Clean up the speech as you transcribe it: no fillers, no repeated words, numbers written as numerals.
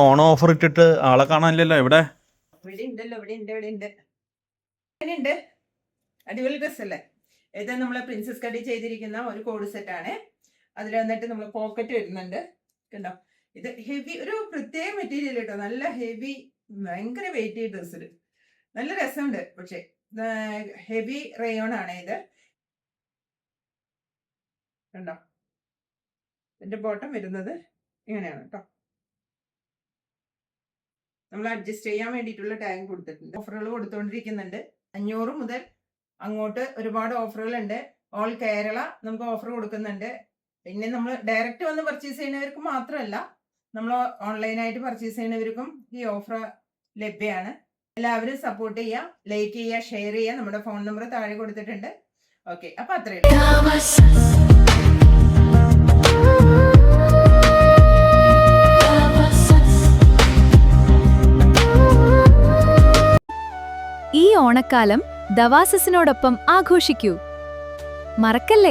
Onam offer ഇട്ടിട്ട് ആളെ കാണാനില്ലല്ലോ. എവിടെ? ഇവിടെ ഉണ്ടല്ലോ, ഇവിടെ ഉണ്ട്. അടിപൊളി ഡ്രസ് അല്ലേ ഇത്? നമ്മള് പ്രിൻസസ് കട്ടി ചെയ്തിരിക്കുന്ന ഒരു കോഡ് സെറ്റ് ആണ്. അതിൽ വന്നിട്ട് നമ്മൾ പോക്കറ്റ് വരുന്നുണ്ട്. കണ്ടോ, ഇത് ഹെവി, ഒരു പ്രത്യേക മെറ്റീരിയൽ കേട്ടോ, നല്ല ഹെവി, ഭയങ്കര വെയിറ്റ് ഡ്രസ്സിൽ നല്ല രസമുണ്ട്. പക്ഷെ ഹെവി റയോൺ ആണ് ഇത്. കണ്ടോ, ഇതിന്റെ ബോട്ടം വരുന്നത് ഇങ്ങനെയാണ് കേട്ടോ. നമ്മൾ അഡ്ജസ്റ്റ് ചെയ്യാൻ വേണ്ടിയിട്ടുള്ള ടാഗ് കൊടുത്തിട്ടുണ്ട്. ഓഫറുകൾ കൊടുത്തുകൊണ്ടിരിക്കുന്നുണ്ട്. 500 മുതൽ അങ്ങോട്ട് ഒരുപാട് ഓഫറുകൾ ഉണ്ട്. ഓൾ കേരള നമുക്ക് ഓഫർ കൊടുക്കുന്നുണ്ട്. പിന്നെ നമ്മൾ ഡയറക്റ്റ് വന്ന് പർച്ചേസ് ചെയ്യുന്നവർക്ക് മാത്രമല്ല, നമ്മൾ ഓൺലൈനായിട്ട് പർച്ചേസ് ചെയ്യുന്നവർക്കും ഈ ഓഫർ ലഭ്യമാണ്. എല്ലാവരും സപ്പോർട്ട് ചെയ്യുക, ലൈക്ക് ചെയ്യുക, ഷെയർ ചെയ്യുക. നമ്മുടെ ഫോൺ നമ്പർ താഴെ കൊടുത്തിട്ടുണ്ട്. ഓക്കെ, അപ്പൊ അത്രയും. ഈ ഓണക്കാലം ദവാസസിനോടൊപ്പം ആഘോഷിക്കൂ. മറക്കല്ലേ.